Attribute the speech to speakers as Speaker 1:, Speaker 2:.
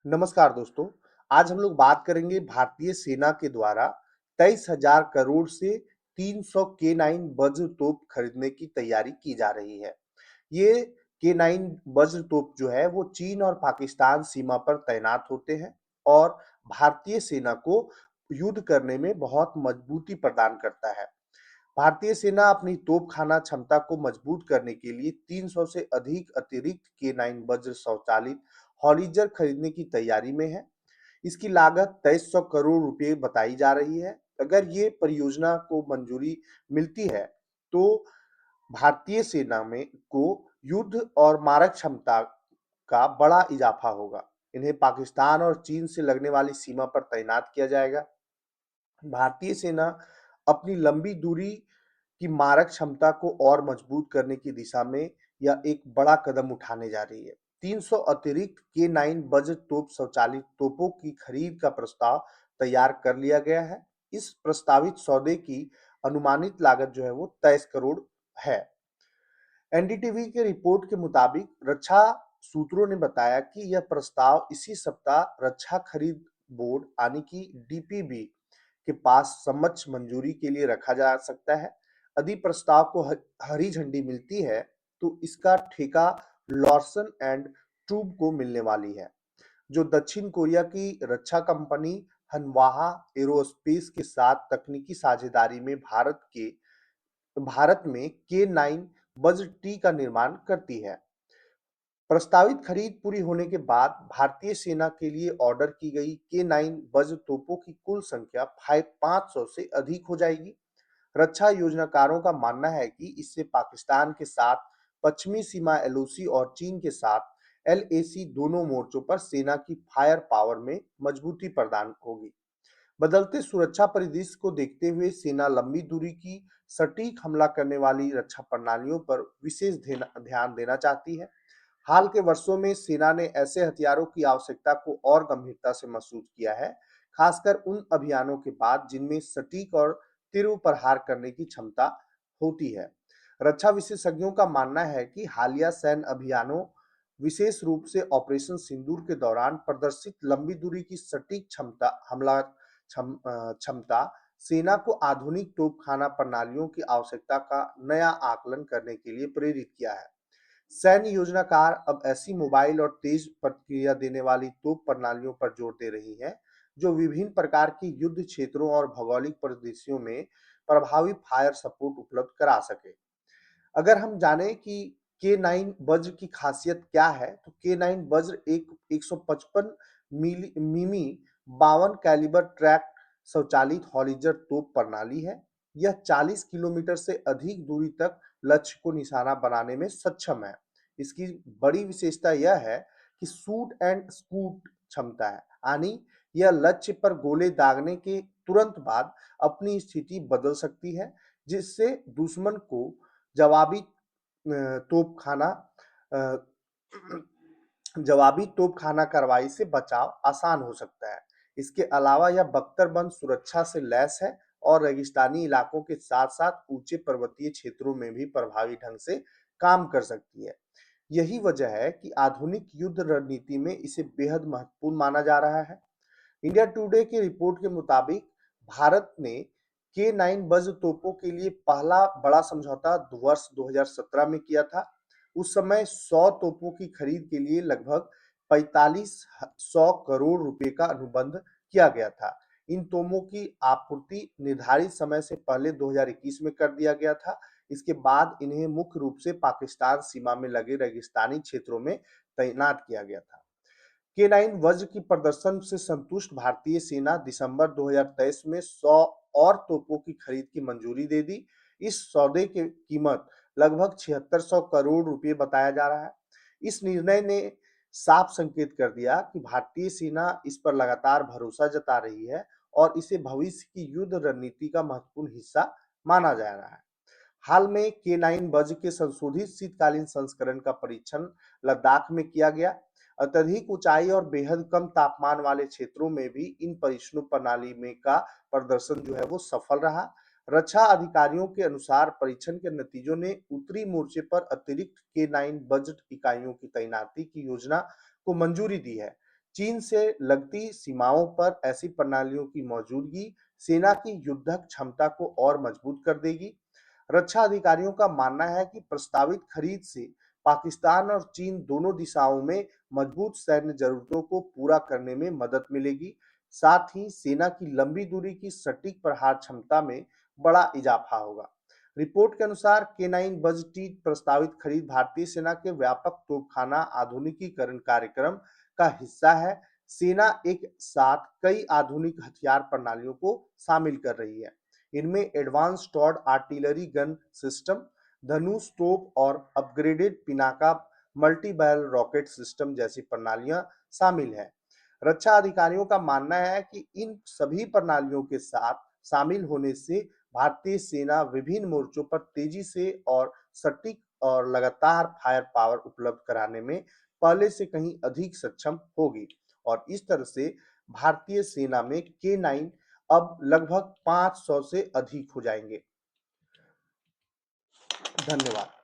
Speaker 1: नमस्कार दोस्तों। आज हम लोग बात करेंगे भारतीय सेना के द्वारा 23,000 करोड़ से 300 के-9 वज्र तोप खरीदने की तैयारी की जा रही है। ये के-9 वज्र तोप जो है वो चीन और पाकिस्तान सीमा पर तैनात होते हैं और भारतीय सेना को युद्ध करने में बहुत मजबूती प्रदान करता है। भारतीय सेना अपनी तोपखाना क्षमता को मजबूत करने के लिए 300 से अधिक अतिरिक्त के-9 वज्र स्वचालित हॉवित्ज़र खरीदने की तैयारी में है। इसकी लागत 2300 करोड़ रुपए बताई जा रही है। अगर ये परियोजना को मंजूरी मिलती है, तो भारतीय सेना में को युद्ध और मारक क्षमता का बड़ा इजाफा होगा। इन्हें पाकिस्तान और चीन से लगने वाली सीमा पर तैनात किया जाएगा। भारतीय सेना अपनी लंबी दूरी की मारक क्षमता को और मजबूत करने की दिशा में यह एक बड़ा कदम उठाने जा रही है। 300 अतिरिक्त के-9 वज्र तोप स्वचालित तोपों की खरीद का प्रस्ताव तैयार कर लिया गया है। इस प्रस्तावित सौदे की अनुमानित लागत जो है वो 23 करोड़ है। एनडीटीवी के रिपोर्ट के मुताबिक रक्षा सूत्रों ने बताया कि यह प्रस्ताव इसी सप्ताह रक्षा खरीद बोर्ड यानी कि डीपीबी के पास समक्ष मंजूरी के लिए रखा जा सकता है। यदि प्रस्ताव को हरी झंडी मिलती है, तो इसका ठेका लॉर्सन एंड ट्रूब को मिलने वाली है, जो दक्षिण कोरिया की रक्षा कंपनी हनवाहा एरोस्पेस के साथ तकनीकी साझेदारी में भारत में के-9 वज्र टी का निर्माण करती है। प्रस्तावित खरीद पूरी होने के बाद भारतीय सेना के लिए ऑर्डर की गई के-9 वज्र तोपों की कुल संख्या 500 से अधिक हो जाएगी। रक्षा योजनाकारों का मानना है कि इससे पाकिस्तान के साथ पश्चिमी सीमा एलओसी और चीन के साथ एलएसी दोनों मोर्चों पर सेना की फायर पावर में मजबूती प्रदान होगी। बदलते सुरक्षा परिदृश्य को देखते हुए सेना लंबी दूरी की सटीक हमला करने वाली रक्षा प्रणालियों पर विशेष ध्यान देना चाहती है। हाल के वर्षों में सेना ने ऐसे हथियारों की आवश्यकता को और गंभीरता से महसूस किया है, खासकर उन अभियानों के बाद जिनमें सटीक और तीव्र प्रहार करने की क्षमता होती है। रक्षा विशेषज्ञों का मानना है कि हालिया सैन्य अभियानों, विशेष रूप से ऑपरेशन सिंदूर के दौरान प्रदर्शित लंबी दूरी की सटीक क्षमता सेना को आधुनिक तोपखाना प्रणालियों की आवश्यकता का नया आकलन करने के लिए प्रेरित किया है। सैन्य योजनाकार अब ऐसी मोबाइल और तेज प्रतिक्रिया देने वाली तोप प्रणालियों पर जोर दे रही है, जो विभिन्न प्रकार की युद्ध क्षेत्रों और भौगोलिक परिदृश्यों में प्रभावी फायर सपोर्ट उपलब्ध करा सके। अगर हम जाने कि के-9 वज्र की खासियत क्या है, तो के-9 वज्र एक 155 मिमी 52 कैलिबर ट्रैक स्वचालित हॉवित्ज़र तोप प्रणाली है। यह 40 किलोमीटर से अधिक दूरी तक लक्ष्य को निशाना बनाने में सक्षम है। इसकी बड़ी विशेषता यह है कि शूट एंड स्कूट क्षमता है, यानी यह लक्ष्य पर गोले दागने के तुरंत बाद अपनी स्थिति बदल सकती है, जिससे दुश्मन को जवाबी तोपखाना अ, जवाबी तोपखाना कार्रवाई से बचाव आसान हो सकता है। इसके अलावा यह बख्तरबंद सुरक्षा से लैस है और रेगिस्तानी इलाकों के साथ-साथ ऊंचे पर्वतीय क्षेत्रों में भी प्रभावी ढंग से काम कर सकती है। यही वजह है कि आधुनिक युद्ध रणनीति में इसे बेहद महत्वपूर्ण माना जा रहा है। इंडिया टुडे की रिपोर्ट के मुताबिक भारत ने के-9 वज्र तोपों के लिए पहला बड़ा समझौता वर्ष 2017 में किया था। उस समय 100 तोपों की खरीद के लिए लगभग 4500 करोड़ रुपए का अनुबंध किया गया था। इन तोपों की आपूर्ति निर्धारित समय से पहले 2021 में कर दिया गया था। इसके बाद इन्हें मुख्य रूप से पाकिस्तान सीमा में लगे रेगिस्तानी क्षेत्रों में तैनात किया गया था। के-9 वज्र की प्रदर्शन से संतुष्ट भारतीय सेना दिसंबर 2023 में 100 और तोपों की खरीद की मंजूरी दे दी। इस सौदे की कीमत लगभग 7600 करोड़ रुपए बताया जा रहा है। इस निर्णय ने साफ संकेत कर दिया कि भारतीय सेना इस पर लगातार भरोसा जता रही है और इसे भविष्य की युद्ध रणनीति का महत्वपूर्ण हिस्सा माना जा रहा है। हाल में के-9 वज्र के संशोधित शीतकालीन संस्करण का परीक्षण लद्दाख में किया गया। अत्यधिक ऊंचाई और बेहद कम तापमान वाले क्षेत्रों में भी इन परीक्षणों प्रणाली में का प्रदर्शन जो है वो सफल रहा। रक्षा अधिकारियों के अनुसार परीक्षण के नतीजों ने उत्तरी मोर्चे पर अतिरिक्त के-9 वज्र इकाइयों की तैनाती की योजना को मंजूरी दी है, चीन से लगती सीमाओं पर ऐसी प्रणालियों की मौजूदगी सेना की युद्धक क्षमता को और मजबूत कर देगी। रक्षा अधिकारियों का मानना है कि प्रस्तावित खरीद से पाकिस्तान और चीन दोनों दिशाओं में मजबूत सैन्य जरूरतों को पूरा करने में मदद मिलेगी। साथ ही सेना की लंबी दूरी की सटीक प्रहार क्षमता में बड़ा इजाफा होगा। रिपोर्ट के अनुसार K9 बज टी प्रस्तावित खरीद भारतीय सेना के व्यापक तोपखाना आधुनिकीकरण कार्यक्रम का हिस्सा है। सेना एक साथ कई आधुनिक हथियार प्रणालियों को शामिल कर रही है। इनमें एडवांस टॉर्ड आर्टिलरी गन सिस्टम, धनुष तोप और upgraded Pinaka multi barrel rocket system जैसी प्रणालियां शामिल हैं। रक्षा अधिकारियों का मानना है कि इन सभी प्रणालियों के साथ शामिल होने से भारतीय सेना विभिन्न मोर्चों पर तेजी से और सटीक और लगातार फायर पावर उपलब्ध कराने में पहले से कहीं अधिक सक्षम होगी और इस तरह से भारतीय सेना में K9 अब लगभग 500 से अधिक हो जाएंगे। धन्यवाद।